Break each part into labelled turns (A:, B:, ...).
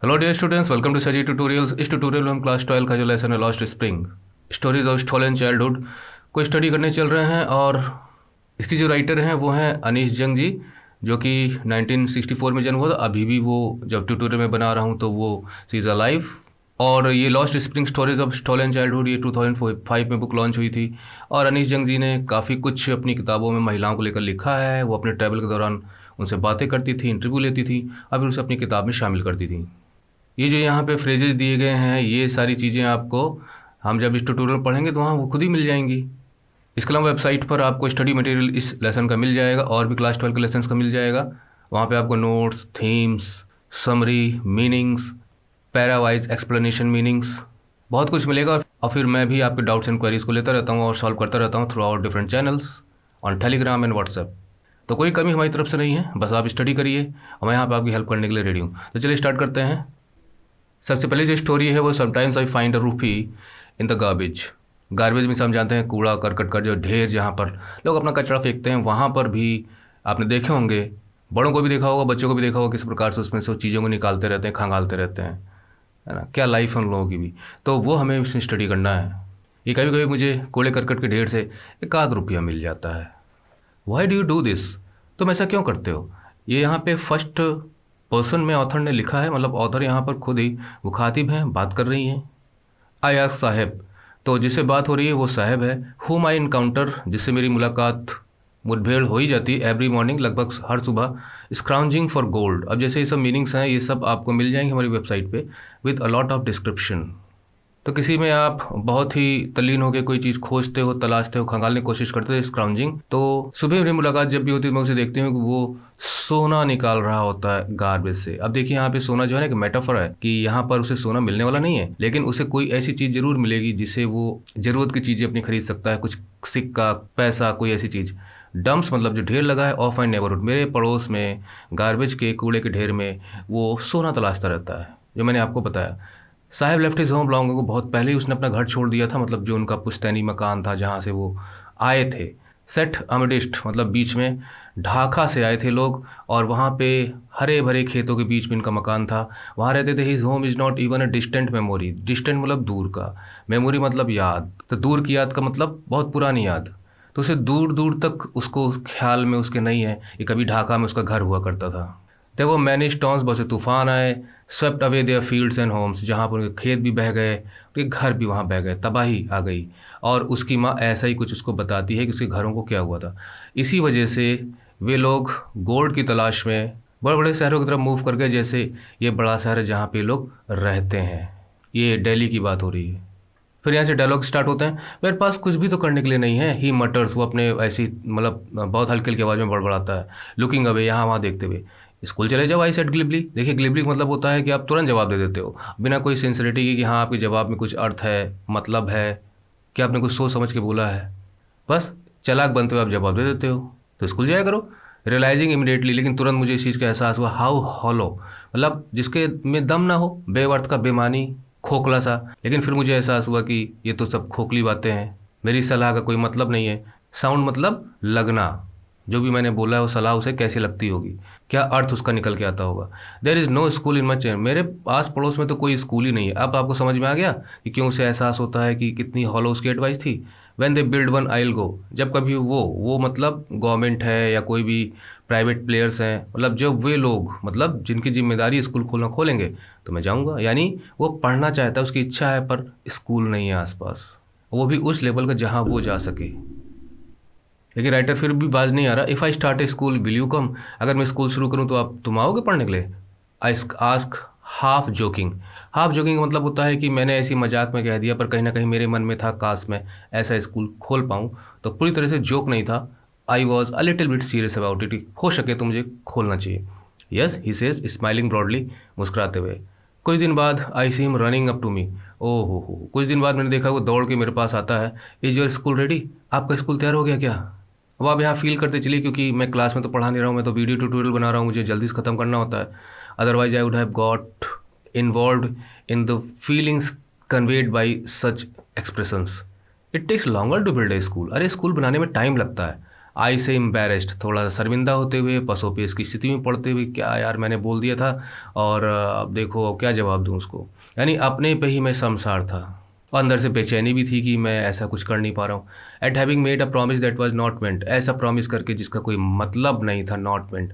A: Hello dear students, welcome to Saji tutorials. इस tutorial में हम क्लास 12 का जो लेसन है lost spring stories of stolen childhood को स्टडी करने चल रहे हैं। और इसकी जो राइटर हैं वो हैं अनीश जंग जी, जो कि 1964 में जन्म हुआ था। अभी भी वो जब ट्यूटोरियल में बना रहा हूँ तो वो सी इज़ अलाइव। और ये lost spring stories of stolen childhood ये 2005 में बुक लॉन्च हुई थी। और अनीश जंग जी ने काफ़ी कुछ अपनी किताबों में महिलाओं को लेकर लिखा है। वो अपने ट्रैवल के दौरान उनसे बातें करती थी, इंटरव्यू लेती थी, और फिर उसे अपनी किताब में शामिल करती थी। ये जो यहाँ पे फ्रेजेस दिए गए हैं, ये सारी चीज़ें आपको हम जब इस ट्यूटोरियल पढ़ेंगे तो वहाँ वो खुद ही मिल जाएंगी। इसके अलावा वेबसाइट पर आपको स्टडी मटेरियल इस लेसन का मिल जाएगा और भी क्लास 12 के लेसन का मिल जाएगा। वहाँ पे आपको notes, themes, summary, meanings, para-wise explanation meanings, बहुत कुछ मिलेगा। और फिर मैं भी आपके डाउट्स एंड क्वेरीज को लेता रहता हूँ और सॉल्व करता रहता हूँ through out different channels on Telegram and WhatsApp. तो कोई कमी हमारी तरफ से नहीं है, बस आप स्टडी करिए और मैं यहाँ पर आपकी हेल्प करने के लिए रेडी हूँ। तो चलिए स्टार्ट करते हैं। सबसे पहले जो स्टोरी है वो समटाइम्स आई फाइंड अ रूपी इन द गार्बेज। गार्बेज में हम जानते हैं कूड़ा करकट का जो ढेर, जहाँ पर लोग अपना कचरा फेंकते हैं, वहाँ पर भी आपने देखे होंगे, बड़ों को भी देखा होगा, बच्चों को भी देखा होगा, किस प्रकार से उसमें से चीज़ों को निकालते रहते हैं, खंगालते रहते हैं, है ना। क्या लाइफ है उन लोगों की भी, तो वो हमें इसमें स्टडी करना है। ये कभी कभी मुझे कूड़े करकट के ढेर से एक आध रुपया मिल जाता है। Why do you do this? तुम ऐसा क्यों करते हो? ये यहाँ पे फर्स्ट पर्सन में ऑथर ने लिखा है, मतलब ऑथर यहाँ पर खुद ही मुखातिब हैं, बात कर रही हैं। आई आस्क साहेब, तो जिससे बात हो रही है वो साहेब है। हुम आई इनकाउंटर, जिससे मेरी मुलाकात, मुठभेड़ हो ही जाती है, एवरी मॉर्निंग, लगभग हर सुबह। स्क्राउंजिंग फॉर गोल्ड। अब जैसे ये सब मीनिंग्स हैं, ये सब आपको मिल जाएंगे हमारी वेबसाइट पे with a lot of description. तो किसी में आप बहुत ही तल्लीन होकर कोई चीज़ खोजते हो, तलाशते हो, खंगालने की कोशिश करते हो, स्क्राउंजिंग। तो सुबह मेरी मुलाकात जब भी होती है मैं उसे देखती हूँ कि वो सोना निकाल रहा होता है गार्बेज से। अब देखिए यहाँ पे सोना जो है ना, एक मेटाफर है कि यहाँ पर उसे सोना मिलने वाला नहीं है, लेकिन उसे कोई ऐसी चीज़ जरूर मिलेगी जिससे वो ज़रूरत की चीज़ें अपनी खरीद सकता है, कुछ सिक्का, पैसा, कोई ऐसी चीज़। डंप्स मतलब जो ढेर लगा है, ऑफ माई नेबरहुड, मेरे पड़ोस में गार्बेज के कूड़े के ढेर में वो सोना तलाशता रहता है, जो मैंने आपको बताया। साहब लेफ्ट इज होम लॉन्ग को, बहुत पहले ही उसने अपना घर छोड़ दिया था, मतलब जो उनका पुश्तैनी मकान था जहाँ से वो आए थे। सेट अमिडिस्ट मतलब बीच में, ढाका से आए थे लोग, और वहाँ पे हरे भरे खेतों के बीच में इनका मकान था, वहाँ रहते थे। His home is not even a distant memory. Distant मतलब दूर का, मेमोरी मतलब याद, तो दूर की याद का मतलब बहुत पुरानी याद। तो उसे दूर दूर तक उसको ख्याल में उसके नहीं है कि कभी ढाका में उसका घर हुआ करता था। थे वो मैनी स्टॉन्स, बहुत से तूफान आए, swept away their fields and homes, जहाँ पर उनके खेत भी बह गए, उनके घर भी वहाँ बह गए, तबाही आ गई। और उसकी माँ ऐसा ही कुछ उसको बताती है कि उसके घरों को क्या हुआ था। इसी वजह से वे लोग गोल्ड की तलाश में बड़े बड़े शहरों की तरफ मूव कर गए, जैसे ये बड़ा शहर है जहाँ पे लोग रहते हैं। ये दिल्ली की बात हो रही है। फिर यहाँ से डायलॉग स्टार्ट होते हैं। मेरे पास कुछ भी तो करने के लिए नहीं है, ही मटर्स, वो अपने ऐसी मतलब बहुत हल्की हल्की आवाज़ में बड़बड़ाता है। लुकिंग अवे, यहाँ वहाँ देखते हुए। स्कूल चले जाओ, आई सेड ग्लिबली। देखिए ग्लिबली का मतलब होता है कि आप तुरंत जवाब दे देते हो, बिना कोई सिंसियरिटी की, कि हाँ आपके जवाब में कुछ अर्थ है, मतलब है, कि आपने कुछ सोच समझ के बोला है। बस चालाक बनते हुए आप जवाब दे देते हो। तो स्कूल जाया करो। रियलाइजिंग इमिडिएटली, लेकिन तुरंत मुझे इस चीज़ का एहसास हुआ, हाउ हॉलो, मतलब जिसके में दम ना हो, बेवर्थ का, बेमानी, खोखला सा। लेकिन फिर मुझे एहसास हुआ कि ये तो सब खोखली बातें हैं, मेरी सलाह का कोई मतलब नहीं है। साउंड मतलब लगना, जो भी मैंने बोला है वो सलाह उसे कैसी लगती होगी, क्या अर्थ उसका निकल के आता होगा। There is no school in my chain, मेरे आस पड़ोस में तो कोई स्कूल ही नहीं है। अब आपको समझ में आ गया कि क्यों उसे एहसास होता है कि कितनी हॉलो उसकी एडवाइस थी। When they build one I will go, जब कभी वो मतलब गवर्नमेंट है या कोई भी प्राइवेट प्लेयर्स हैं, मतलब जब वे लोग, मतलब जिनकी जिम्मेदारी स्कूल खोलना, खोलेंगे तो मैं जाऊँगा। यानी वो पढ़ना चाहता है, उसकी इच्छा है, पर स्कूल नहीं है आसपास, वो भी उस लेवल का जहाँ वो जा सके। लेकिन राइटर फिर भी बाज नहीं आ रहा। If I start A school will you come, अगर मैं स्कूल शुरू करूँ तो तुम आओगे पढ़ने के लिए? I ask half joking. Half joking का मतलब होता है कि मैंने ऐसी मजाक में कह दिया, पर कहीं ना कहीं मेरे मन में था काश मैं ऐसा स्कूल खोल पाऊँ। तो पूरी तरह से जोक नहीं था। I was a little bit serious about it, हो सके तो मुझे खोलना चाहिए। Yes he says smiling broadly, मुस्कुराते हुए। कुछ दिन बाद I see him running up to me. ओ हो, कुछ दिन बाद मैंने देखा वो दौड़ के मेरे पास आता है। Is your school ready? आपका स्कूल तैयार हो गया क्या? अब आप यहाँ फील करते चलिए, क्योंकि मैं क्लास में तो पढ़ा नहीं रहा हूँ, मैं तो वीडियो ट्यूटोरियल बना रहा हूँ, मुझे जल्दी से ख़त्म करना होता है। Otherwise I would have got involve in the feelings conveyed by such expressions. It takes longer to build a school. अरे स्कूल बनाने में टाइम लगता है। आई से एम्बेरेस्ड, थोड़ा सा शर्मिंदा होते हुए, पसोपेश की स्थिति में पड़ते हुए, क्या यार मैंने बोल दिया था और अब देखो क्या जवाब दूँ उसको। यानी अपने पे ही मैं शर्मसार था और अंदर से बेचैनी भी थी कि मैं ऐसा कुछ कर नहीं पा रहा हूँ। Eight having made a promise that was not meant, ऐसा प्रॉमिस करके जिसका कोई मतलब नहीं था, not meant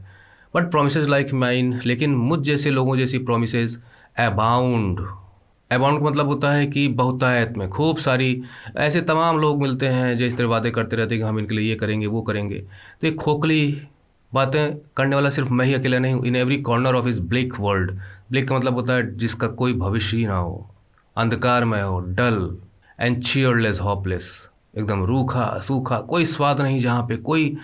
A: but promise like mine. लेकिन मुझ जैसे लोगों जैसी प्रोमिस अबाउंड। अबाउंड का मतलब होता है कि बहुतायत में, खूब सारी। ऐसे तमाम लोग मिलते हैं जो इस तरह वादे करते रहते हैं कि हम इनके लिए ये करेंगे वो करेंगे। तो ये खोखली बातें करने वाला सिर्फ मैं ही अकेला नहीं हूँ। इन एवरी कॉर्नर ऑफ इस ब्लैक वर्ल्ड, ब्लैक का मतलब होता है जिसका कोई भविष्य ही ना हो, अंधकारमय हो, डल एंड चीयरलेस, होपलेस, एकदम रूखा सूखा, कोई स्वाद नहीं, जहाँ पे कोई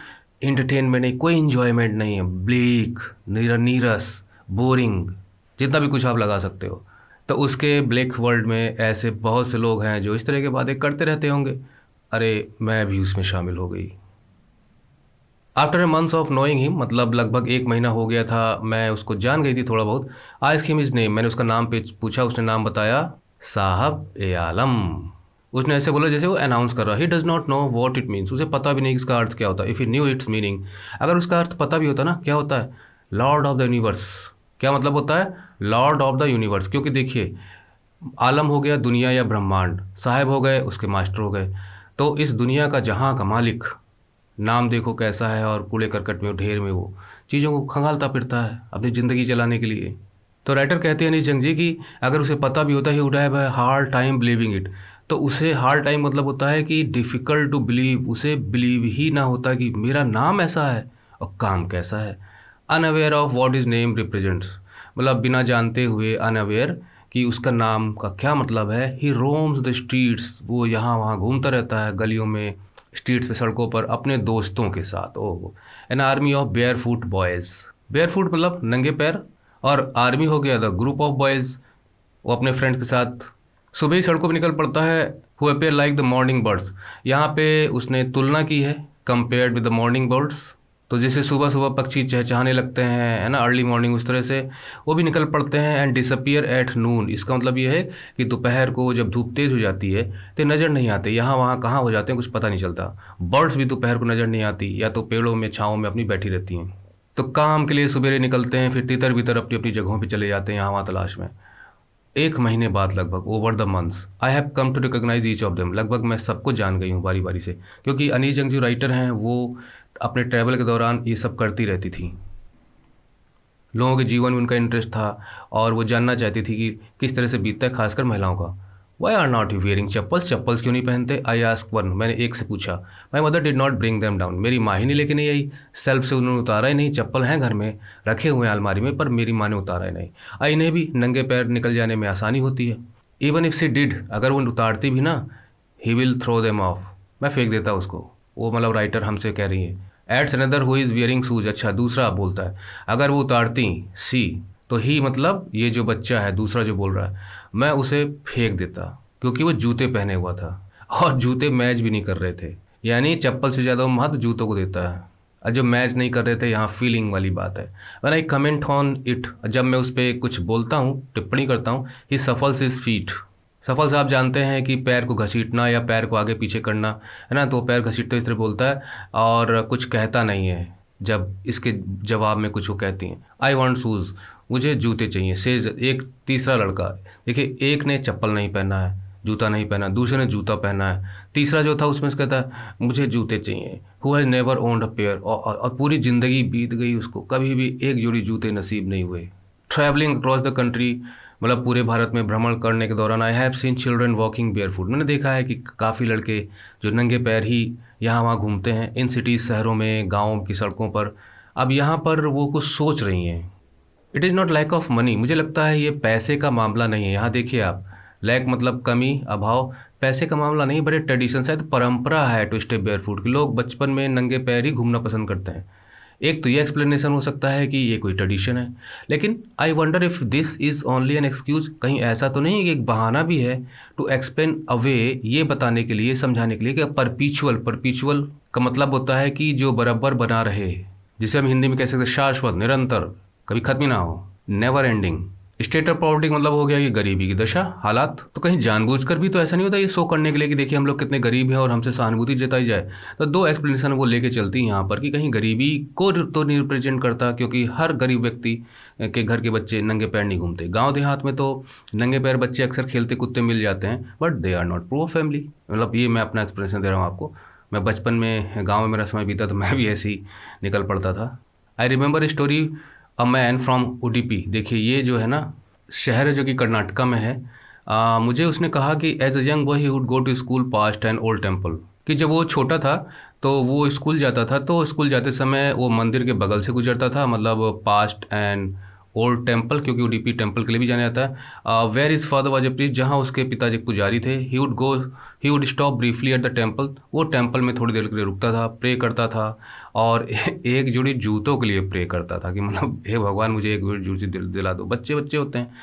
A: इंटरटेनमेंट नहीं, कोई इंजॉयमेंट नहीं है, ब्लैक, नीरस, बोरिंग, जितना भी कुछ आप लगा सकते हो। तो उसके ब्लैक वर्ल्ड में ऐसे बहुत से लोग हैं जो इस तरह के बातें करते रहते होंगे। अरे मैं भी उसमें शामिल हो गई। After a months of knowing him, मतलब लगभग 1 महीना हो गया था, मैं उसको जान गई थी थोड़ा बहुत। आस्क्ड हिम हिज नेम, मैंने उसका नाम पे पूछा, उसने नाम बताया, साहब ए आलम। उसने ऐसे बोला जैसे वो अनाउंस कर रहा। He does not know what it means, उसे पता भी नहीं इसका अर्थ क्या होता है। If he new it's meaning, अगर उसका अर्थ पता भी होता ना, क्या होता है, लॉर्ड ऑफ द यूनिवर्स। क्या मतलब होता है, लॉर्ड ऑफ द यूनिवर्स। क्योंकि देखिए, आलम हो गया दुनिया या ब्रह्मांड, साहब हो गए उसके मास्टर हो गए। तो इस दुनिया का जहाँ का मालिक, नाम देखो कैसा है, और कूड़े करकट में ढेर में वो चीज़ों को खंगालता फिरता है अपनी ज़िंदगी चलाने के लिए। तो राइटर कहते हैं अनीश जंग जी कि अगर उसे पता भी होता he would have hard time believing it. तो उसे हार्ड टाइम मतलब होता है कि डिफ़िकल्ट टू बिलीव, उसे बिलीव ही ना होता कि मेरा नाम ऐसा है और काम कैसा है। Unaware of what is name represents, मतलब बिना जानते हुए, अनअवेयर कि उसका नाम का क्या मतलब है। ही रोम्स द स्ट्रीट्स, वो यहाँ वहाँ घूमता रहता है गलियों में, स्ट्रीट्स पे, सड़कों पर, अपने दोस्तों के साथ। Oh, an army of barefoot boys, barefoot मतलब नंगे पैर, और आर्मी हो गया द ग्रुप ऑफ बॉयज़, वो अपने फ्रेंड्स के साथ सुबह ही सड़कों पर निकल पड़ता है। Who appear like the morning birds, यहाँ पे उसने तुलना की है compared with the morning birds. तो जैसे सुबह सुबह पक्षी चहचहाने लगते हैं, है ना, अर्ली मॉर्निंग, उस तरह से वो भी निकल पड़ते हैं। एंड डिसअपियर एट नून, इसका मतलब ये है कि दोपहर को जब धूप तेज़ हो जाती है तो नज़र नहीं आते, यहाँ वहाँ कहाँ हो जाते हैं कुछ पता नहीं चलता। बर्ड्स भी दोपहर को नज़र नहीं आती, या तो पेड़ों में छाँव में अपनी बैठी रहती हैं। तो काम के लिए सवेरे निकलते हैं, फिर तितर बितर अपनी अपनी जगहों पे चले जाते हैं यहाँ वहाँ तलाश में। 1 महीने बाद लगभग, over the months, I have come to recognise each of them, लगभग मैं सबको जान गई हूँ बारी बारी से। क्योंकि अनीश जंग जो राइटर हैं वो अपने ट्रैवल के दौरान ये सब करती रहती थी, लोगों के जीवन में उनका इंटरेस्ट था और वो जानना चाहती थी कि किस तरह से बीतता है, खासकर महिलाओं का। Why are not you wearing chappals, chappals क्यों नहीं पहनते? आई आस्क वन, मैंने एक से पूछा। My mother did not bring them down, मेरी माँ ही नहीं लेके नहीं आई, सेल्फ से उन्होंने उतारा ही नहीं। चप्पल हैं घर में रखे हुए हैं अलमारी में, पर मेरी माँ ने उतारा ही नहीं। इन्हें भी नंगे पैर निकल जाने में आसानी होती है। इवन इफ सी डिड, अगर वो उतारती भी ना, he will throw them off, मैं फेंक देता उसको। वो मतलब राइटर हमसे कह रही है। Ads another who is wearing shoes, अच्छा दूसरा बोलता है, अगर वो उतारती सी, तो ही मतलब ये जो बच्चा है दूसरा जो बोल रहा है, मैं उसे फेंक देता, क्योंकि वो जूते पहने हुआ था और जूते मैच भी नहीं कर रहे थे। यानी चप्पल से ज़्यादा महत्व जूतों को देता है, और जो मैच नहीं कर रहे थे, यहाँ फीलिंग वाली बात है। When I comment on it, जब मैं उस पर कुछ बोलता हूँ, टिप्पणी करता हूँ, ही सफल्स हिज फीट। सफल से आप जानते हैं कि पैर को घसीटना या पैर को आगे पीछे करना, है ना, तो पैर घसीटते इस तरह बोलता है और कुछ कहता नहीं है। जब इसके जवाब में कुछ वो कहती हैं, आई वॉन्ट शूज़, मुझे जूते चाहिए। सेज एक तीसरा लड़का, देखिए, एक ने चप्पल नहीं पहना है, जूता नहीं पहना, दूसरे ने जूता पहना है, तीसरा जो था उसमें से कहता है मुझे जूते चाहिए। Who has never owned a pair, और पूरी ज़िंदगी बीत गई उसको, कभी भी एक जोड़ी जूते नसीब नहीं हुए। ट्रैवलिंग अक्रॉस द कंट्री, मतलब पूरे भारत में भ्रमण करने के दौरान, I have seen children walking bear foot, मैंने देखा है कि काफ़ी लड़के जो नंगे पैर ही यहाँ वहाँ घूमते हैं, इन सिटीज़, शहरों में, गाँव की सड़कों पर। अब यहाँ पर वो कुछ सोच रही हैं। It is not lack of money, मुझे लगता है ये पैसे का मामला नहीं है। यहाँ देखिए आप, लैक मतलब कमी, अभाव, पैसे का मामला नहीं, बड़े ट्रेडिशन, शायद परंपरा है टू स्टे बेयर फुट की, लोग बचपन में नंगे पैर ही घूमना पसंद करते हैं। एक तो ये एक्सप्लेनेशन हो सकता है कि ये कोई ट्रेडिशन है, लेकिन I wonder if this is only an excuse, कहीं ऐसा तो नहीं है कि एक बहाना भी है टू एक्सप्लेन अवे, ये बताने के लिए, समझाने के लिए कि परपीचुअल का मतलब होता है कि जो बराबर बना रहे, जिसे हम हिंदी में कह सकते हैं शाश्वत, निरंतर, कभी ख़त्म ही ना हो, never ending, state of poverty मतलब हो गया ये गरीबी की दशा, हालात। तो कहीं जानबूझकर भी तो ऐसा नहीं होता ये शो करने के लिए कि देखिए हम लोग कितने गरीब हैं और हमसे सहानुभूति जताई जाए। तो दो एक्सप्लेनेशन वो लेके चलती हैं यहाँ पर कि कहीं गरीबी को तो नहीं रिप्रेजेंट करता, क्योंकि हर गरीब व्यक्ति के घर के बच्चे नंगे पैर नहीं घूमते। गाँव देहात में तो नंगे पैर बच्चे अक्सर खेलते कुत्ते मिल जाते हैं, but they are not poor family. मतलब ये मैं अपना एक्सप्लेनेशन दे रहा हूँ आपको। मैं बचपन में गाँव में मेरा समय बीता तो मैं भी ऐसे ही निकल पड़ता था। I remember story a man from Udupi. देखिए ये जो है ना शहर है जो कि कर्नाटका में है। मुझे उसने कहा कि as a young boy he would go to school past an old temple, कि जब वो छोटा था तो वो स्कूल जाता था, तो स्कूल जाते समय वो मंदिर के बगल से गुजरता था, मतलब पास्ट एंड ओल्ड टेम्पल, क्योंकि उडुपी टेम्पल के लिए भी जाना जाता है। Where his father was a priest, जहाँ उसके पिताजी एक पुजारी थे। He would stop briefly at the temple, वो टेम्पल में थोड़ी देर के लिए रुकता था, प्रे करता था और एक जोड़ी जूतों के लिए प्रे करता था कि मतलब हे भगवान मुझे एक जोड़ी जूती दिला दो। बच्चे बच्चे होते हैं।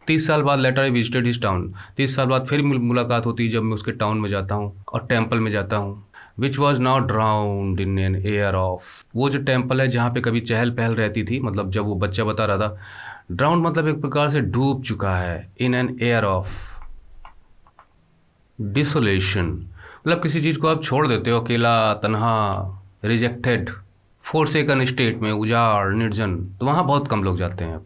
A: 30 साल बाद later I visited his town, 30 साल बाद फिर मुलाकात होती है जब मैं उसके टाउन में जाता हूँ और टेम्पल में जाता हूँ। Which was now drowned in an air of, वो जो टेम्पल है जहाँ पे कभी चहल पहल रहती थी, मतलब जब वो बच्चा बता रहा था, ड्राउंड मतलब एक प्रकार से डूब चुका है, इन एन एयर ऑफ डिसोलेशन। मतलब किसी चीज़ को आप छोड़ देते हो, अकेला, तन्हा, रिजेक्टेड, फोरसेकन स्टेट में, उजाड़, निर्जन, तो वहाँ बहुत कम लोग जाते हैं।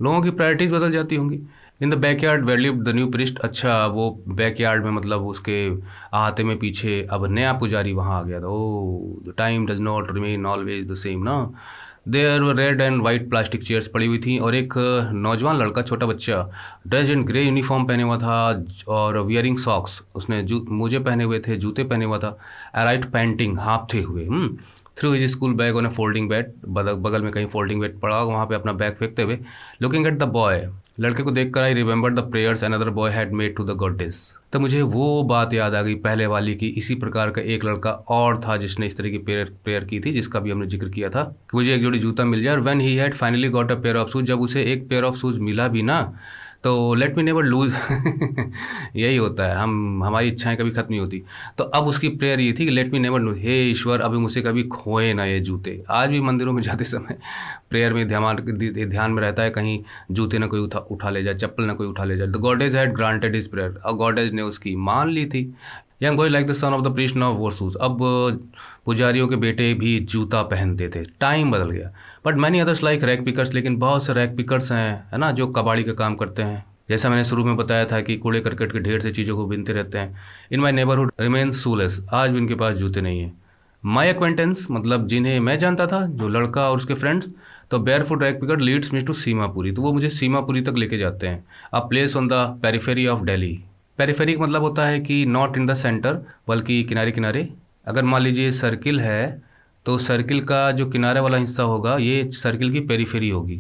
A: लोगों की प्रायोरिटीज़ बदल जाती होंगी। In the backyard where lived the new priest, अच्छा वो बैकयार्ड में मतलब उसके अहाते में पीछे अब नया पुजारी वहाँ आ गया था। Oh the time does not remain always the same ना। There red and white plastic chairs पड़ी हुई थी और एक नौजवान लड़का, छोटा बच्चा, ड्रेस इन ग्रे यूनिफॉर्म पहने हुआ था और वियरिंग सॉक्स, उसने मोजे पहने हुए थे, जूते पहने हुआ था, अराइट पैंटिंग, हाँफते हुए, through his school bag on A folding bed, बगल में कहीं फोल्डिंग बेड पड़ा, वहाँ पे अपना बैग फेंकते हुए, लुकिंग एट द बॉय, लड़के को देखकर I remember the prayers another boy had made to the goddess. तो मुझे वो बात याद आ गई पहले वाली की, इसी प्रकार का एक लड़का और था जिसने इस तरह की प्रेयर की थी, जिसका भी हमने जिक्र किया था कि मुझे एक जोड़ी जूता मिल जाए। और when he had finally got a pair of shoes, जब उसे एक पेयर ऑफ शूज मिला भी ना, तो लेट मी नेवर लूज यही होता है, हमारी इच्छाएं कभी खत्म नहीं होती। तो अब उसकी प्रेयर ये थी कि लेट मी नेवर लूज, हे ईश्वर अभी मुझसे कभी खोए ना ये जूते। आज भी मंदिरों में जाते समय प्रेयर में ध्यान में रहता है कहीं जूते ना कोई उठा ले जाए, चप्पल ना कोई उठा ले जाए। The goddess had granted his prayer, और गॉडेज ने उसकी मान ली थी। Young boy like the son of the priest now वोर शूज, अब पुजारियों के बेटे भी जूता पहनते थे, टाइम बदल गया। But many others like rag pickers, लेकिन बहुत से रैक पिकर्स हैं, है ना, जो कबाड़ी का काम करते हैं। जैसा मैंने शुरू में बताया था कि कूड़े करकट के ढेर से चीज़ों को बीनते रहते हैं। इन माई नेबरहुड रिमेन शूलेस, आज भी उनके पास जूते नहीं हैं। माई एक्वेंटेंस मतलब जिन्हें मैं जानता था, जो लड़का और उसके फ्रेंड्स, तो barefoot rag picker leads me to Seemapuri, तो वो मुझे सीमापुरी तक लेके जाते हैं। A place on the periphery of Delhi. Periphery का मतलब होता है कि नॉट इन द सेंटर, बल्कि किनारे किनारे। अगर मान लीजिए सर्किल है तो सर्किल का जो किनारे वाला हिस्सा होगा ये सर्किल की पेरिफेरी होगी।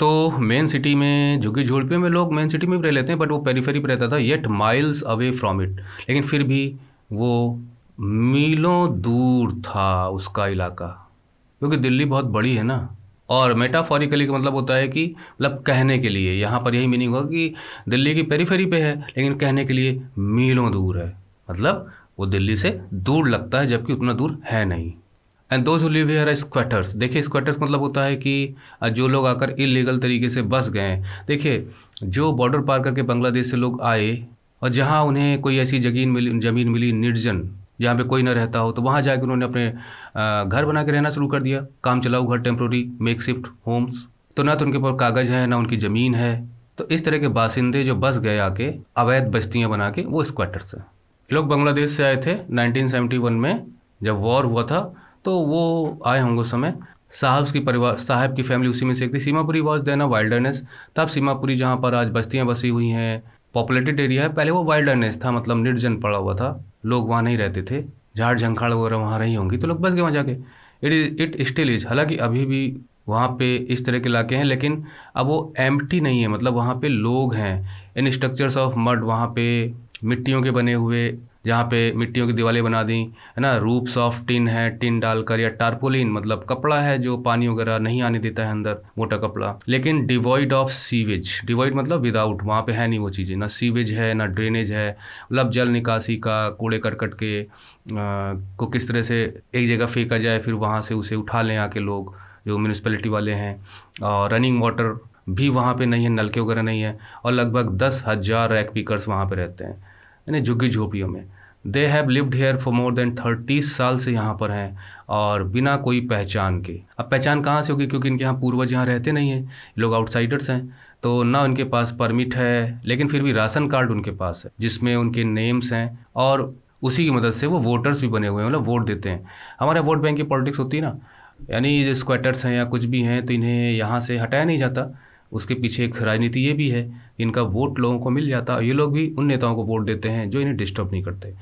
A: तो मेन सिटी में, झुग्गी झोंपड़ियों में लोग मेन सिटी में भी रह लेते हैं, बट वो पेरिफेरी पे रहता था, yet miles away from it, लेकिन फिर भी वो मीलों दूर था उसका इलाका, क्योंकि दिल्ली बहुत बड़ी है ना। और मेटाफोरिकली का मतलब होता है कि मतलब कहने के लिए, यहाँ पर यही मीनिंग होगा कि दिल्ली की पेरिफेरी पे है, लेकिन कहने के लिए मीलों दूर है, मतलब वो दिल्ली से दूर लगता है जबकि उतना दूर है नहीं। And those who live here are squatters, देखिए स्क्वेटर्स मतलब होता है कि जो लोग आकर इलीगल तरीके से बस गए हैं। देखिए जो बॉर्डर पार करके बांग्लादेश से लोग आए और जहाँ उन्हें कोई ऐसी ज़मीन मिली निर्जन, जहाँ पे कोई ना रहता हो, तो वहाँ जाकर उन्होंने अपने घर बना के रहना शुरू कर दिया, काम चलाऊ घर, टेम्प्रोरी मेकशिफ्ट होम्स। तो ना तो उनके पास कागज़ है ना उनकी ज़मीन है, तो इस तरह के बासिंदे जो बस गए आके अवैध बस्तियाँ बना के, वो स्क्वेटर्स हैं। ये लोग बांग्लादेश से आए थे 1971 में, जब वॉर हुआ था, तो वो आए होंगे उस समय। साहब की फैमिली उसी में से एक थी। Seemapuri was then a wilderness, तब सीमापुरी जहाँ पर आज बस्तियाँ बसी हुई हैं, पॉपुलेटेड एरिया है, पहले वो वाइल्डरनेस था, मतलब निर्जन पड़ा हुआ था, लोग वहाँ नहीं रहते थे, झाड़ झंखाड़ वगैरह वहाँ रही होंगी, तो लोग बस गए वहाँ जाके। इट स्टिल इज, हालांकि अभी भी वहाँ पे इस तरह के इलाके हैं, लेकिन अब वो एम्प्टी नहीं है, मतलब वहाँ पे लोग हैं। इन स्ट्रक्चर्स ऑफ मड, वहाँ पे मिट्टियों के बने हुए, जहाँ पे मिट्टियों की दीवारें बना दी, है ना, रूप्स ऑफ टिन है, टिन डालकर, या टारपोलिन मतलब कपड़ा है जो पानी वगैरह नहीं आने देता है अंदर, मोटा कपड़ा, लेकिन डिवॉइड ऑफ सीवेज। डिवॉइड मतलब विदाउट, वहाँ पे है नहीं वो चीज़ें, ना सीवेज है ना ड्रेनेज है, मतलब जल निकासी का, कूड़े करकट के को किस तरह से एक जगह फेंका जाए, फिर वहाँ से उसे उठा लें आके लोग जो म्यूनिसपैलिटी वाले हैं। और रनिंग वाटर भी वहाँ पे नहीं है, नलके वगैरह नहीं है, और लगभग 10,000 रैक पिकर्स वहाँ पे रहते हैं, यानी झुग्गी झोपड़ियों में। They have lived here for more than 30 साल से यहाँ पर हैं, और बिना कोई पहचान के। अब पहचान कहाँ से होगी, क्योंकि इनके यहाँ पूर्वज यहाँ रहते नहीं हैं, ये लोग आउटसाइडर्स हैं, तो ना उनके पास परमिट है, लेकिन फिर भी राशन कार्ड उनके पास है जिसमें उनके नेम्स हैं, और उसी की मदद से वो वोटर्स भी बने हुए हैं, मतलब वोट देते हैं। हमारे वोट बैंक की पॉलिटिक्स होती है ना, यानी जो स्क्वाटर्स हैं या कुछ भी हैं तो इन्हें यहाँ से हटाया नहीं जाता। उसके पीछे एक राजनीति ये भी है, इनका वोट लोगों को मिल जाता, ये लोग भी उन नेताओं को वोट देते हैं जो इन्हें डिस्टर्ब नहीं करते।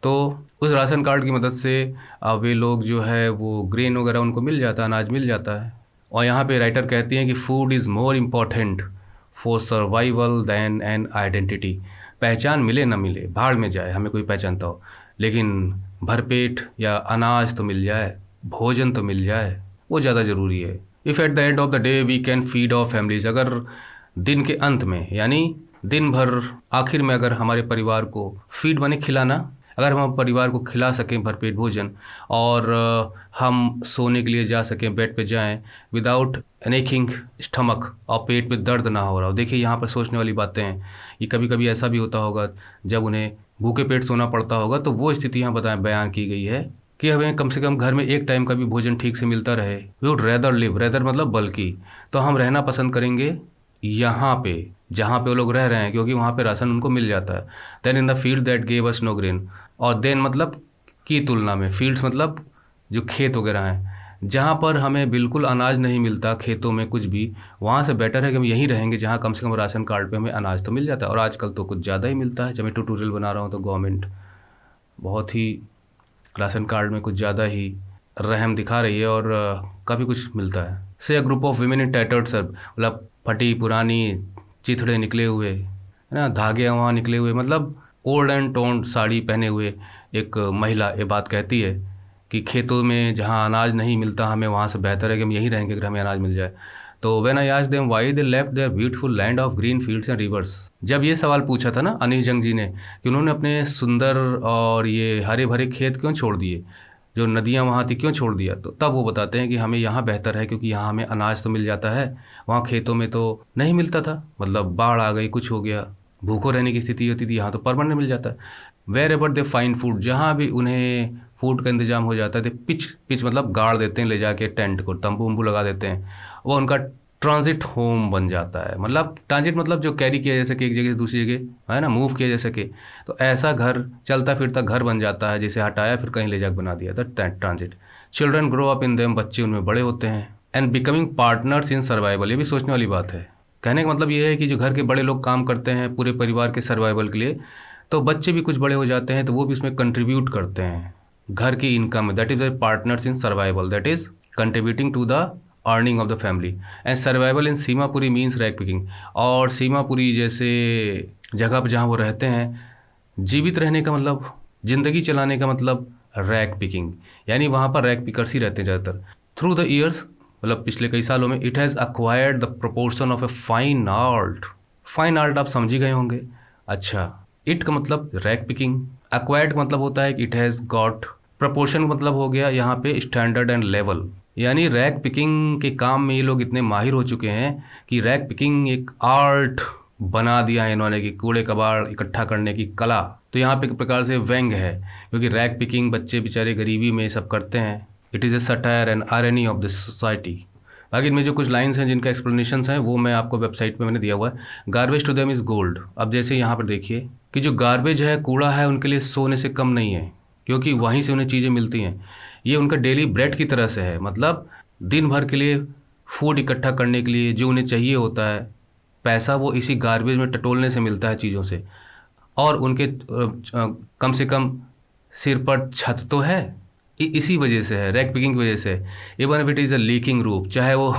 A: तो उस राशन कार्ड की मदद से वे लोग जो है वो ग्रेन वगैरह उनको मिल जाता है, अनाज मिल जाता है। और यहाँ पे राइटर कहती हैं कि food is more important for survival than an identity. पहचान मिले ना मिले, भाड़ में जाए, हमें कोई पहचानता हो, लेकिन भरपेट या अनाज तो मिल जाए, भोजन तो मिल जाए, वो ज़्यादा ज़रूरी है। If at the end of the day we can feed our families, अगर दिन के अंत में यानी दिन भर आखिर में अगर हमारे परिवार को फीड माने खिलाना, अगर हम परिवार को खिला सकें भरपेट भोजन, और हम सोने के लिए जा सकें, बेड पे जाएं विदाउट एनीथिंग स्टमक, और पेट में दर्द ना हो रहा हो। देखिए यहाँ पर सोचने वाली बातें हैं, ये कभी कभी ऐसा भी होता होगा जब उन्हें भूखे पेट सोना पड़ता होगा, तो वो स्थिति यहाँ बयान की गई है कि हमें कम से कम घर में एक टाइम का भी भोजन ठीक से मिलता रहे। We would rather live, rather मतलब बल्कि, तो हम रहना पसंद करेंगे यहाँ पे जहाँ पे वो लोग रह रहे हैं, क्योंकि वहाँ पे राशन उनको मिल जाता है। Than in the field that gave us no grain, और देन मतलब की तुलना में, फील्ड्स मतलब जो खेत वगैरह हैं, जहाँ पर हमें बिल्कुल अनाज नहीं मिलता, खेतों में कुछ भी, वहाँ से बेटर है कि हम यहीं रहेंगे जहाँ कम से कम राशन कार्ड पे हमें अनाज तो मिल जाता है। और आजकल तो कुछ ज़्यादा ही मिलता है। जब मैं ट्यूटोरियल बना रहा हूँ तो गवर्नमेंट बहुत ही राशन कार्ड में कुछ ज़्यादा ही रहम दिखा रही है, और काफ़ी कुछ मिलता है। से a group of women in tattered sir, मतलब फटी पुरानी चिथड़े निकले हुए, है ना, धागे वहाँ निकले हुए, मतलब ओल्ड एंड टोन्ड साड़ी पहने हुए एक महिला ये बात कहती है कि खेतों में जहाँ अनाज नहीं मिलता हमें, वहाँ से बेहतर है कि हम यहीं रहेंगे अगर हमें अनाज मिल जाए। तो when I asked them why they left their beautiful land of green fields and rivers, जब ये सवाल पूछा था ना अनीश जंग जी ने कि उन्होंने अपने सुंदर और ये हरे भरे खेत क्यों छोड़ दिए, जो नदियाँ वहाँ थी क्यों छोड़ दिया, तो तब वो बताते हैं कि हमें यहाँ बेहतर है क्योंकि यहाँ हमें अनाज तो मिल जाता है, वहाँ खेतों में तो नहीं मिलता था, मतलब बाढ़ आ गई, कुछ हो गया, भूखों रहने की स्थिति होती थी, यहाँ तो परमानेंट मिल जाता है। Wherever they find food, जहाँ भी उन्हें फूड का इंतजाम हो जाता है, पिच पिच मतलब गाड़ देते हैं, ले जाके टेंट को तंबू वम्बू लगा देते हैं, वो उनका ट्रांजिट होम बन जाता है। मतलब ट्रांजिट मतलब जो कैरी किया जा सके एक जगह से दूसरी जगह, है ना, मूव किया जा सके, तो ऐसा घर चलता फिरता घर बन जाता है, जिसे हटाया फिर कहीं ले जाकर बना दिया था, transit. Children grow up in them, बच्चे उनमें बड़े होते हैं, and becoming partners in survival, ये भी सोचने वाली बात है। कहने का मतलब ये है कि जो घर के बड़े लोग काम करते हैं पूरे परिवार के सर्वाइवल के लिए, तो बच्चे भी कुछ बड़े हो जाते हैं तो वो भी उसमें कंट्रीब्यूट करते हैं घर की इनकम में। That is the partners in survival, that is contributing to the earning of the family. And survival in Seemapuri means rag picking, और सीमापुरी जैसे जगह पर जहाँ वो रहते हैं, जीवित रहने का मतलब, ज़िंदगी चलाने का मतलब रैक पिकिंग, यानी वहाँ पर रैक पिकर्स ही रहते हैं ज़्यादातर। थ्रू द ईयर्स, मतलब पिछले कई सालों में, it has acquired the proportion of a fine art. Fine art आप समझ ही गए होंगे। अच्छा, इट का मतलब रैक पिकिंग, एक्वायर्ड का मतलब होता है कि इट हैज़ गॉट, प्रपोर्शन मतलब हो गया यहाँ पे स्टैंडर्ड एंड लेवल, यानी रैक पिकिंग के काम में ये लोग इतने माहिर हो चुके हैं कि रैक पिकिंग एक आर्ट बना दिया है इन्होंने, कि कूड़े कबाड़ इकट्ठा करने की कला। तो यहाँ पे एक प्रकार से व्यंग है, क्योंकि रैक पिकिंग बच्चे बेचारे गरीबी में सब करते हैं। It is a satire and irony of the society. बाकी इनमें जो कुछ लाइंस हैं जिनका एक्सप्लेनेशंस हैं वो मैं आपको वेबसाइट पे मैंने दिया हुआ है। Garbage to them is gold. अब जैसे यहाँ पर देखिए कि जो गार्बेज है, कूड़ा है, उनके लिए सोने से कम नहीं है, क्योंकि वहीं से उन्हें चीज़ें मिलती हैं। ये उनका डेली ब्रेड की तरह से है, मतलब दिन भर के लिए फूड इकट्ठा करने के लिए जो उन्हें चाहिए होता है पैसा, वो इसी गार्बेज में टटोलने से मिलता है चीज़ों से। और उनके कम से कम सिर पर छत तो है, इसी वजह से है, रैक पिकिंग की वजह से। Even if it is a leaking roof, चाहे वो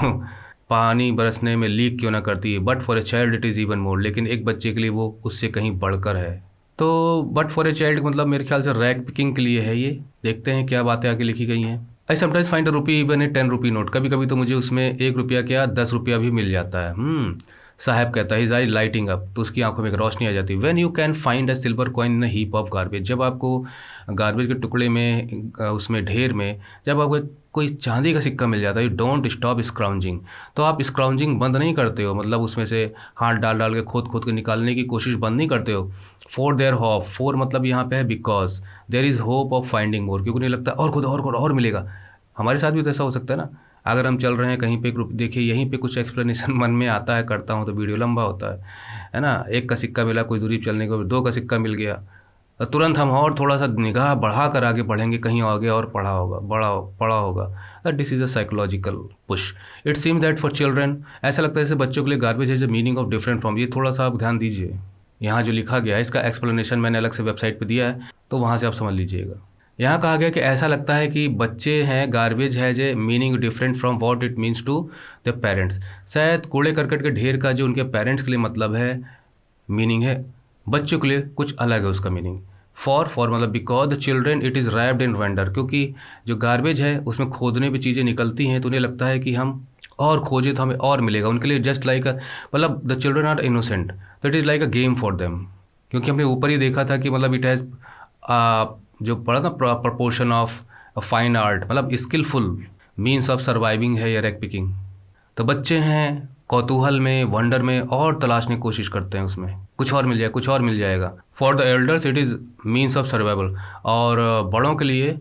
A: पानी बरसने में लीक क्यों ना करती है, but for a child it is even more, लेकिन एक बच्चे के लिए वो उससे कहीं बढ़कर है। तो बट फॉर ए चाइल्ड मतलब मेरे ख्याल से रैक पिकिंग के लिए है ये। देखते हैं क्या बातें आगे लिखी गई हैं। I sometimes find a rupee even a 10 rupee note. कभी कभी तो मुझे उसमें 1 रुपया क्या 10 रुपया भी मिल जाता है। साहब कहता है हिज आई लाइटिंग अप, तो उसकी आंखों में एक रोशनी आ जाती है। When you can find a silver coin in a heap of garbage, जब आपको गार्बेज के टुकड़े में उसमें ढेर में जब आपको एक कोई चांदी का सिक्का मिल जाता है, यू डोंट स्टॉप स्क्राउंजिंग। तो आप स्क्राउंजिंग बंद नहीं करते हो, मतलब उसमें से हाथ डाल डाल के खोद खोद के निकालने की कोशिश बंद नहीं करते हो। फॉर देयर होप, फॉर मतलब यहाँ पे है because there is hope of finding more, क्योंकि नहीं लगता और खुद और मिलेगा। हमारे साथ भी तो ऐसा हो सकता है ना, अगर हम चल रहे हैं कहीं पे देखिए यहीं पे कुछ एक्सप्लेनेशन मन में आता है, करता हूँ तो वीडियो लंबा होता है ना। एक का सिक्का मिला, कोई दूरी चलने को, दो का सिक्का मिल गया, तो तुरंत हम और थोड़ा सा निगाह बढ़ा कर आगे बढ़ेंगे, कहीं आगे और पढ़ा होगा। This is a psychological push. It seem that for children, ऐसा लगता है जैसे बच्चों के लिए गार्बेज है मीनिंग ऑफ डिफरेंट फ्रॉम। ये थोड़ा सा आप ध्यान दीजिए, यहाँ जो लिखा गया है इसका एक्सप्लेनेशन मैंने अलग से वेबसाइट पे दिया है, तो वहाँ से आप समझ लीजिएगा। यहाँ कहा गया कि ऐसा लगता है कि बच्चे हैं गार्बेज है जे meaning different from what it means to the parents. शायद कूड़े करकट के ढेर का जो उनके पेरेंट्स के लिए मतलब है, मीनिंग है, बच्चों के लिए कुछ अलग है उसका मीनिंग। फॉर मतलब because the children it is wrapped in vendor, क्योंकि जो गार्बेज है उसमें खोदने पे चीज़ें निकलती हैं, तो उन्हें लगता है कि हम और खोजे तो हमें और मिलेगा। उनके लिए जस्ट लाइक मतलब द चिल्ड्रन आर इनोसेंट, तो it is like a game for them. क्योंकि हमने ऊपर ही देखा था कि मतलब इट हैज़ जो पढ़ा था प्रपोर्शन ऑफ फाइन आर्ट, मतलब स्किलफुल मीन्स ऑफ सर्वाइविंग है या रैक पिकिंग। तो बच्चे हैं कौतूहल में, वंडर में, और तलाशने की कोशिश करते हैं, उसमें कुछ और मिल जाए, कुछ और मिल जाएगा। For the elders it is means of survival, और बड़ों के लिए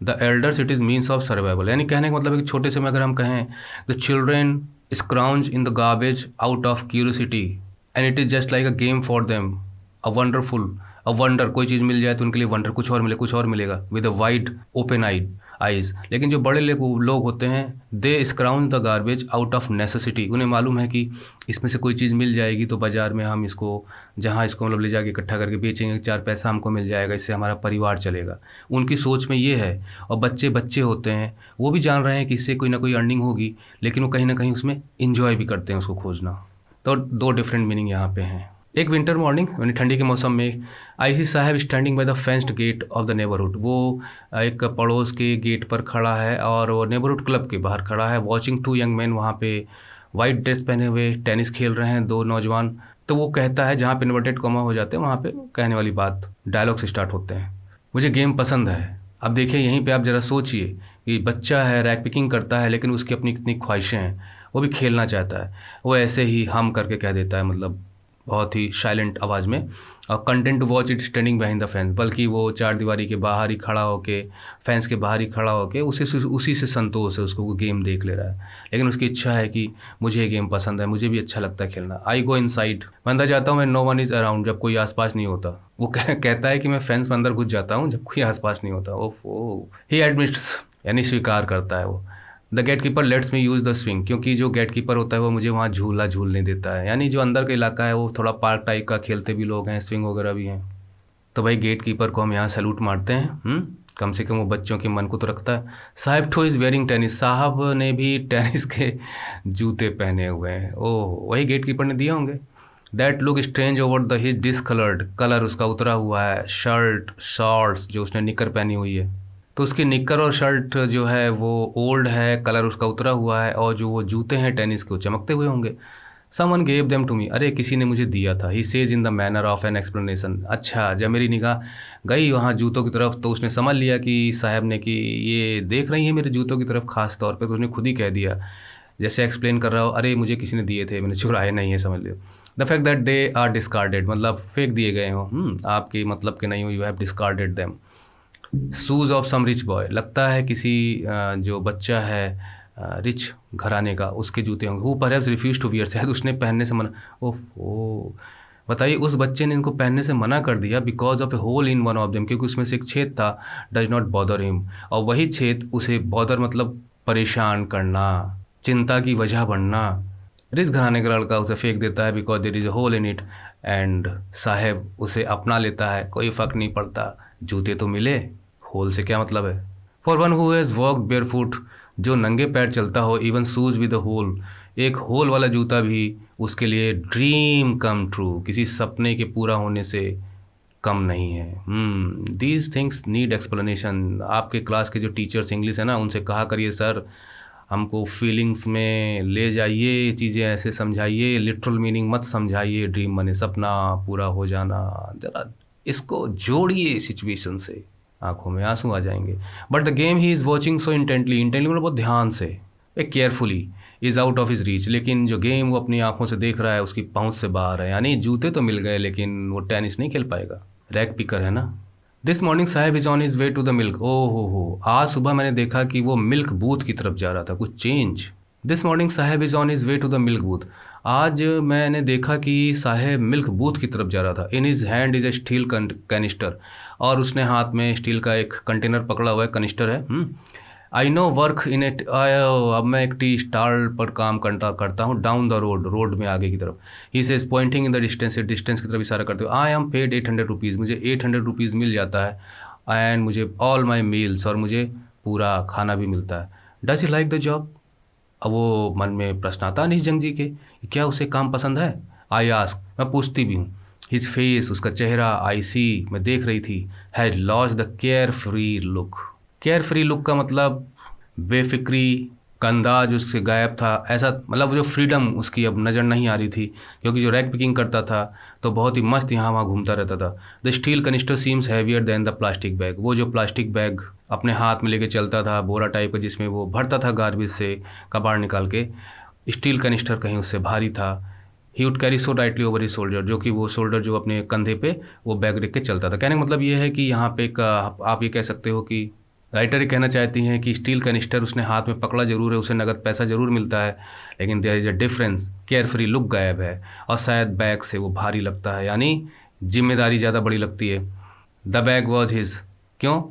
A: the elders it is means of survival. यानी कहने का मतलब है कि छोटे से में अगर हम कहें the children scrounge in the garbage out of curiosity and it is just like a game for them, a wonderful, a wonder, कोई चीज़ मिल जाए तो उनके लिए वंडर, कुछ और मिले, कुछ और मिलेगा, with a wide open eyes. लेकिन जो बड़े लोग होते हैं they scrounge the garbage out of necessity, उन्हें मालूम है कि इसमें से कोई चीज़ मिल जाएगी तो बाज़ार में हम इसको, जहाँ इसको मतलब ले जाके इकट्ठा करके बेचेंगे, 4 पैसा हमको मिल जाएगा, इससे हमारा परिवार चलेगा। उनकी सोच में ये है। और बच्चे बच्चे होते हैं, वो भी जान रहे हैं कि इससे कोई ना कोई अर्निंग होगी, लेकिन वो कहीं ना कहीं उसमें इंजॉय भी करते हैं उसको खोजना। तो दो डिफरेंट मीनिंग यहाँ पे हैं। एक विंटर मॉर्निंग यानी ठंडी के मौसम में, I see Saheb standing by the fenced gate of the neighbourhood, वो एक पड़ोस के गेट पर खड़ा है और वो नेबरहुड क्लब के बाहर खड़ा है। वॉचिंग टू यंग मैन, वहाँ पे वाइट ड्रेस पहने हुए टेनिस खेल रहे हैं 2 नौजवान। तो वो कहता है, जहाँ पे इन्वर्टेड कॉमा हो जाते हैं वहाँ पे कहने वाली बात, डायलॉग से स्टार्ट होते हैं, मुझे गेम पसंद है। अब देखिए यहीं पे आप ज़रा सोचिए कि बच्चा है, रैक पिकिंग करता है, लेकिन उसकी अपनी कितनी ख्वाहिशें हैं, वो भी खेलना चाहता है। वो ऐसे ही हम करके कह देता है, मतलब बहुत ही साइलेंट आवाज़ में, और content to watch it standing behind the fence, बल्कि वो चार दीवारी के बाहर ही खड़ा होके, फेंस के बाहर ही खड़ा होके उसी से संतोष है, उसको वो गेम देख ले रहा है। लेकिन उसकी इच्छा है कि मुझे ये गेम पसंद है, मुझे भी अच्छा लगता है खेलना। आई गो इनसाइड, मैं अंदर जाता हूँ, मैं नो वन इज़ अराउंड, जब कोई आसपास नहीं होता। वो कहता है कि मैं फेंस में अंदर घुस जाता हूँ जब कोई आसपास नहीं होता। ओह, ही एडमिट्स, यानी स्वीकार करता है वो। The gatekeeper lets me use the swing, क्योंकि जो गेट कीपर होता है वो मुझे वहाँ झूला झूलने देता है। यानी जो अंदर का इलाका है वो थोड़ा पार्क टाइप का, खेलते भी लोग हैं, स्विंग वगैरह भी हैं। तो भाई गेट कीपर को हम यहाँ सैल्यूट मारते हैं। कम से कम वो बच्चों के मन को तो रखता है। साहब टू इज़ वेयरिंग टेनिस, साहब ने भी टेनिस के जूते पहने हुए हैं। ओह, वही गेट कीपर ने दिए होंगे। That look strange over the his discoloured, colour उसका उतरा हुआ है, शर्ट शॉर्ट्स, जो उसने निकर पहनी हुई है, तो उसकी निक्कर और शर्ट जो है वो ओल्ड है, कलर उसका उतरा हुआ है, और जो वो जूते हैं टेनिस के वो चमकते हुए होंगे। Someone gave them to me, अरे किसी ने मुझे दिया था। He says in the manner of an explanation. अच्छा, जब मेरी निगाह गई वहाँ जूतों की तरफ, तो उसने समझ लिया कि साहब ने कि ये देख रही है मेरे जूतों की तरफ खास तौर पे, तो उसने खुद ही कह दिया, जैसे एक्सप्लेन कर रहा हो, अरे मुझे किसी ने दिए थे, मैंने चुराए नहीं है, समझ लियो। The fact that they are discarded, मतलब फेंक दिए गए हो, आपके मतलब के नहीं हो, you have discarded them. Shoes of some rich boy, लगता है किसी जो बच्चा है रिच घराने का, उसके जूते होंगे। Who perhaps refuse to wear, शायद उसने पहनने से मना। ओह, बताइए, उस बच्चे ने इनको पहनने से मना कर दिया because of a hole in one of them, क्योंकि उसमें से एक छेद था। डज नॉट बॉदर हिम, और वही छेद उसे बॉदर मतलब परेशान करना, चिंता की वजह बनना। रिच घराने का लड़का उसे फेंक देता है because there is a hole in it, and Saheb उसे अपना लेता है, कोई फ़र्क नहीं पड़ता, जूते तो मिले, होल से क्या मतलब है। For one who has walk barefoot, जो नंगे पैर चलता हो, even shoes with a hole, एक होल वाला जूता भी उसके लिए ड्रीम कम ट्रू, किसी सपने के पूरा होने से कम नहीं है। These things need explanation. आपके क्लास के जो टीचर्स इंग्लिश है ना, उनसे कहा करिए, सर हमको फीलिंग्स में ले जाइए, चीज़ें ऐसे समझाइए, लिटरल मीनिंग मत समझाइए, ड्रीम माने सपना पूरा हो जाना, ज़रा इसको जोड़िए सिचुएशन से। आंखों में आंसू आ जाएंगे। But the game he is watching so intently, intently मतलब बहुत ध्यान से, एक carefully, is out of his reach, लेकिन जो गेम वो अपनी आंखों से देख रहा है उसकी पहुंच से बाहर है। यानी जूते तो मिल गए लेकिन वो टेनिस नहीं खेल पाएगा, रैग पिकर है ना। This morning Saheb is on his way to the milk, ओ हो, आज सुबह मैंने देखा कि वो मिल्क बूथ की तरफ जा रहा था, कुछ change. This morning Saheb is on his way to the milk booth, आज मैंने देखा कि साहेब मिल्क बूथ की तरफ जा रहा था। In his hand is a steel canister, और उसने हाथ में स्टील का एक कंटेनर पकड़ा हुआ है, कनिस्टर है। I know work in it, अब मैं एक टी स्टाल पर काम करता हूँ, डाउन द रोड, रोड में आगे की तरफ। He says pointing in the distance, distance की तरफ इशारा करते हुए, आई एम पेड 800 रुपीज़, मुझे 800 रुपीज़ मिल जाता है, एंड मुझे ऑल माई मील्स, और मुझे पूरा खाना भी मिलता है। Does he like the job, अब वो मन में प्रश्न आता अनीश जंग जी के, क्या उसे काम पसंद है। आई आस्क, मैं पूछती भी हूँ। हिज फेस, उसका चेहरा, आई सी, मैं देख रही थी, had lost the care free look. Care free look का मतलब बेफिक्री का अंदाज उससे गायब था, ऐसा मतलब जो फ्रीडम उसकी अब नज़र नहीं आ रही थी, क्योंकि जो रैक पिकिंग करता था तो बहुत ही मस्त यहाँ वहाँ घूमता रहता था। The steel canister seems heavier than the plastic bag, वो जो प्लास्टिक बैग अपने हाथ में लेके चलता था, बोरा टाइप का, जिसमें वो भरता था गार्बेज से कबाड़ निकाल के, स्टील कनिस्टर कहीं उससे भारी था। He would carry so tightly over he shoulder, जो कि वो शोल्डर जो अपने कंधे पे वो बैग रख के चलता था। कहने का मतलब ये है कि यहाँ पे एक आप ये कह सकते हो कि राइटर ये कहना चाहती हैं कि स्टील कैनिस्टर उसने हाथ में पकड़ा जरूर है, उसे नगद पैसा जरूर मिलता है, लेकिन there is a difference, carefree look गायब है, और शायद बैग से वो भारी लगता है, यानी जिम्मेदारी ज़्यादा बड़ी लगती है। द बैग वॉज हिज, क्यों,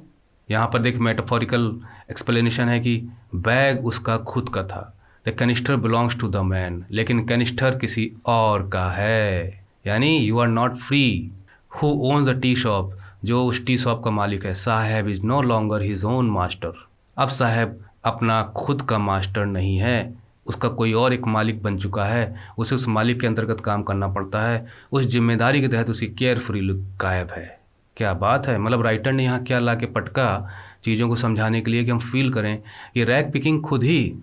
A: यहाँ पर देख मेटाफोरिकल एक्सप्लेनेशन है कि बैग उसका खुद का था। The canister belongs to the man, लेकिन कैनिस्टर किसी और का है, यानी you are not free. Who owns the tea shop, जो उस टी शॉप का मालिक है, Saheb is no longer his own master, अब साहब अपना खुद का मास्टर नहीं है, उसका कोई और एक मालिक बन चुका है, उसे उस मालिक के अंतर्गत काम करना पड़ता है, उस जिम्मेदारी के तहत उसकी केयर फ्री लुक गायब है। क्या बात है, मतलब राइटर ने यहाँ क्या ला के पटका चीज़ों को समझाने के लिए कि हम फील करें कि रैग पिकिंग खुद ही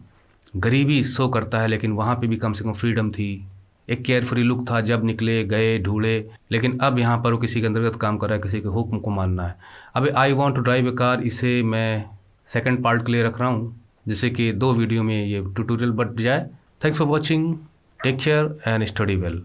A: गरीबी शो करता है, लेकिन वहाँ पे भी कम से कम फ्रीडम थी, एक केयर फ्री लुक था, जब निकले गए ढूंढे, लेकिन अब यहाँ पर वो किसी के अंतर्गत काम कर रहा है, किसी के हुक्म को मानना है। अब I want to drive a car, इसे मैं सेकंड पार्ट के लिए रख रहा हूँ, जिससे कि 2 वीडियो में ये ट्यूटोरियल बन जाए। Thanks for watching, take care and study well.